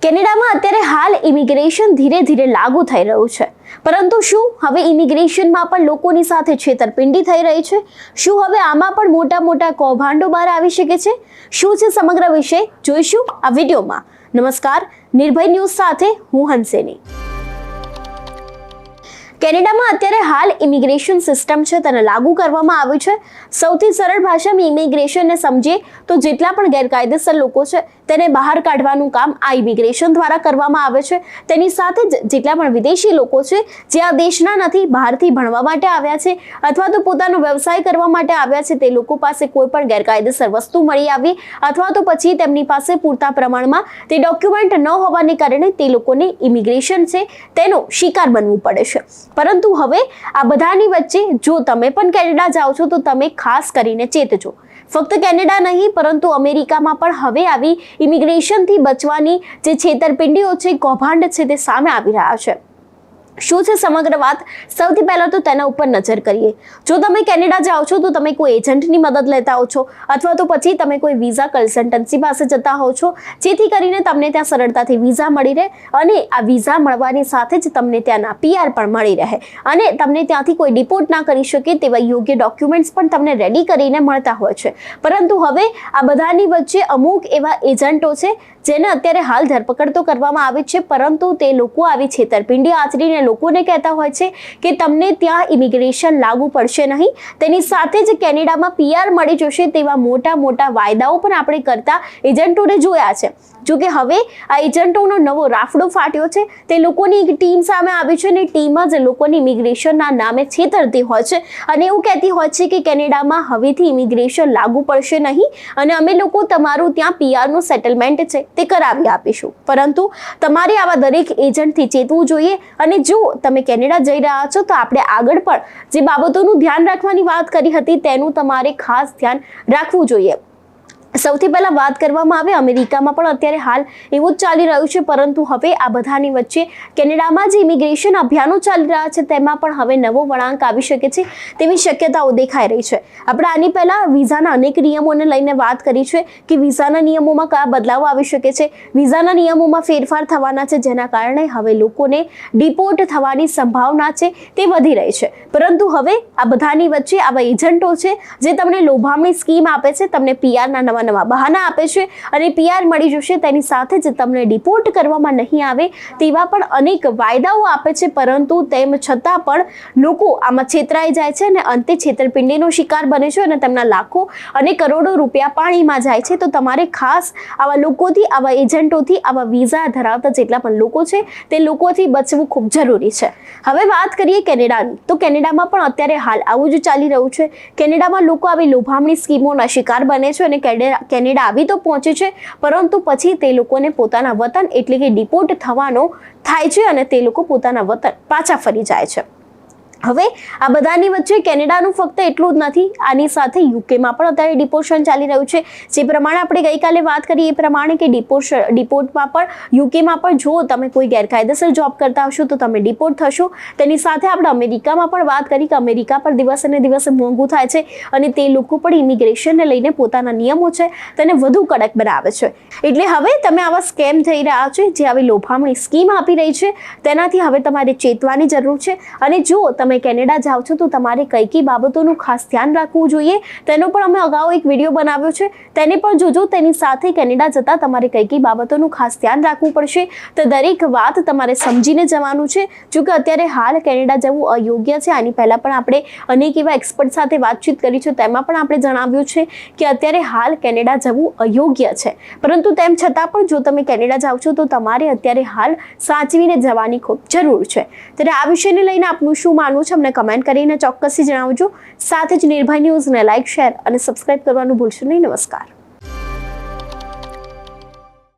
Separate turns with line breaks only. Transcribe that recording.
કેનેડામાં અત્યારે હાલ ઇમિગ્રેશન ધીરે ધીરે લાગુ થઈ રહ્યું છે, પરંતુ શું હવે ઇમિગ્રેશનમાં પણ લોકોની સાથે છેતરપિંડી થઈ રહી છે? શું હવે આમાં પણ મોટા મોટા કૌભાંડો બહાર આવી શકે છે? શું છે સમગ્ર વિષય જોઈશું આ વિડીયોમાં. નમસ્કાર, નિર્ભય ન્યૂઝ સાથે હું હંસેની. કેનેડામાં અત્યારે હાલ ઇમિગ્રેશન સિસ્ટમ છે તેને લાગુ કરવામાં આવ્યું છે. સૌથી સરળ ભાષામાં ઇમિગ્રેશનને સમજીએ તો જેટલા પણ ગેરકાયદેસર લોકો છે તેને બહાર કાઢવાનું કામ આ ઇમિગ્રેશન દ્વારા કરવામાં આવે છે. તેની સાથે જ જેટલા પણ વિદેશી લોકો છે જે આ દેશના નથી, બહારથી ભણવા માટે આવ્યા છે અથવા તો પોતાનો વ્યવસાય કરવા માટે આવ્યા છે, તે લોકો પાસે કોઈ પણ ગેરકાયદેસર વસ્તુ મળી આવી અથવા તો પછી તેમની પાસે પૂરતા પ્રમાણમાં તે ડોક્યુમેન્ટ ન હોવાને કારણે તે લોકોને ઇમિગ્રેશન છે તેનો શિકાર બનવું પડે છે. પરંતુ હવે આ બધાની વચ્ચે જો તમે પણ કેનેડા જાઓ છો તો તમે ખાસ કરીને ચેતજો. ફક્ત કેનેડા નહીં પરંતુ અમેરિકામાં પણ હવે આવી ઇમિગ્રેશનથી બચવાની જે છેતરપિંડીઓ છે, કૌભાંડ છે તે સામે આવી રહ્યા છે. શું છે સમગ્ર વાત? સૌથી પહેલા તો તેના ઉપર નજર કરીએ. જો તમે કેનેડા જાઓ છો તો તમે કોઈ એજન્ટની મદદ લેતા હો છો અથવા તો પછી તમે કોઈ વિઝા કન્સલ્ટન્સી પાસે જતા હો છો, જેથી કરીને તમને ત્યાં સરળતાથી વિઝા મળી રહે અને આ વિઝા મળવાની સાથે જ તમને ત્યાંના PR પણ મળી રહે અને તમને ત્યાંથી કોઈ ડિપોર્ટ ના કરી શકે તેવા યોગ્ય ડોક્યુમેન્ટ્સ પણ તમને રેડી કરીને મળતા હોય છે. પરંતુ હવે આ બધાની વચ્ચે અમુક એવા એજન્ટો છે જેને અત્યારે હાલ ધરપકડ તો કરવામાં આવી છે, પરંતુ તે લોકો આવી છેતરપિંડી આચરીને લોકોને કહેતા હોય છે કે તમને ત્યાં ઇમિગ્રેશન લાગુ પડશે નહીં, તેની સાથે જ કેનેડામાં PR મળી જશે તેવા મોટા મોટા વાયદાઓ પણ આપણે કરતા એજન્ટોને જોયા છે. જોકે હવે આ એજન્ટોનો નવો રાફડો ફાટ્યો છે. તે લોકોની એક ટીમ સામે આવી છે અને ટીમ જ લોકોની ઇમિગ્રેશનના નામે છેતરતી હોય છે અને એવું કહેતી હોય છે કે કેનેડામાં હવેથી ઇમિગ્રેશન લાગુ પડશે નહીં અને અમે લોકો તમારું ત્યાં PR નું સેટલમેન્ટ છે તે કરાવી આપીશું. પરંતુ તમારે આવા દરેક એજન્ટથી ચેતવું જોઈએ અને જો તમે કેનેડા જઈ રહ્યા છો તો આપણે આગળ પણ જે બાબતોનું ધ્યાન રાખવાની વાત કરી હતી તેનું તમારે ખાસ ધ્યાન રાખવું જોઈએ. સૌથી પહેલા વાત કરવામાં આવે અમેરિકામાં પણ અત્યારે હાલ એવું જ ચાલી રહ્યું છે, પરંતુ હવે આ બધાની વચ્ચે કેનેડામાં જે ઇમિગ્રેશન અભિયાનો ચાલી રહ્યા છે તેમાં પણ હવે નવો વળાંક આવી શકે છે તેવી શક્યતાઓ દેખાઈ રહી છે. આપણે આની પહેલા વિઝાના અનેક નિયમોને લઈને વાત કરી છે કે વિઝાના નિયમોમાં કયા બદલાવો આવી શકે છે, વિઝાના નિયમોમાં ફેરફાર થવાના છે, જેના કારણે હવે લોકોને ડિપોર્ટ થવાની સંભાવના છે તે વધી રહી છે. પરંતુ હવે આ બધાની વચ્ચે આવા એજન્ટો છે જે તમને લોભામણી સ્કીમ આપે છે, તમને PRના નવા બહાના આપે છે અને PR મળી જશે તેની સાથે જ તમને ડિપોર્ટ કરવામાં નહીં આવે તેવા પણ અનેક વાયદાઓ આપે છે. પરંતુ તેમ છતાં પણ લોકો આમાં છેતરાઈ જાય છે અને અંતે છેતરપિંડીનો શિકાર બને છે અને તેમના લાખો અને કરોડો રૂપિયા પાણીમાં જાય છે. તો તમારે ખાસ આવા લોકોથી, આવા એજન્ટોથી, આવા વિઝા ધરાવતા જેટલા પણ લોકો છે તે લોકોથી બચવું ખૂબ જરૂરી છે. હવે વાત કરીએ કેનેડાની, તો કેનેડામાં પણ અત્યારે હાલ આવું જ ચાલી રહ્યું છે. કેનેડામાં લોકો આવી લોભામણી સ્કીમોના શિકાર બને છે અને કેનેડા આવી તો પહોંચે છે, પરંતુ પછી તે લોકોને પોતાના વતન એટલે કે ડિપોર્ટ થવાનો થાય છે અને તે લોકો પોતાના વતન પાછા ફરી જાય છે. હવે આ બધાની વચ્ચે કેનેડાનું ફક્ત એટલું જ નથી, આની સાથે યુકેમાં પણ અત્યારે ડિપોર્શન ચાલી રહ્યું છે. જે પ્રમાણે આપણે ગઈકાલે વાત કરી એ પ્રમાણે કે ડિપોર્ટમાં પણ યુકેમાં પણ જો તમે કોઈ ગેરકાયદેસર જોબ કરતા હશો તો તમે ડિપોર્ટ થશો. તેની સાથે આપણે અમેરિકામાં પણ વાત કરી કે અમેરિકા પર દિવસે ને દિવસે મોંઘું થાય છે અને તે લોકો પણ ઇમિગ્રેશનને લઈને પોતાના નિયમો છે તેને વધુ કડક બનાવે છે. એટલે હવે તમે આવા સ્કેમ થઈ રહ્યા છે, જે આવી લોભામણી સ્કીમ આપી રહી છે તેનાથી હવે તમારે ચેતવાની જરૂર છે. અને જો તમે કેનેડા જાઓ છો તો તમારે કઈ બાબતોનું ખાસ ધ્યાન રાખવું જોઈએ તેનો પણ અમે અગાઉ એક વિડીયો બનાવ્યો છે, તેને પણ જોજો. તેની સાથે કેનેડા જતા તમારે કઈ બાબતોનું ખાસ ધ્યાન રાખવું પડશે, તો દરેક વાત તમારે સમજીને જવાનું છે. જો કે અત્યારે હાલ કેનેડા જવું અયોગ્ય છે. આની પહેલા પણ આપણે અનેક એવા એક્સપર્ટ સાથે વાતચીત કરી છે, તેમાં પણ આપણે જણાવ્યું છે કે અત્યારે હાલ કેનેડા જવું અયોગ્ય છે. પરંતુ તેમ છતાં પણ જો તમે કેનેડા જાઓ છો તો તમારે અત્યારે હાલ સાચવીને જવાની ખૂબ જરૂર છે. ત્યારે આ વિષયને લઈને આપનું શું માનવું છે અમને કમેન્ટ કરીને ચોક્કસથી જણાવજો. સાથે જ નિર્ભય ન્યૂઝને લાઇક, શેર અને સબસ્ક્રાઇબ કરવાનું ભૂલશો નહીં. નમસ્કાર.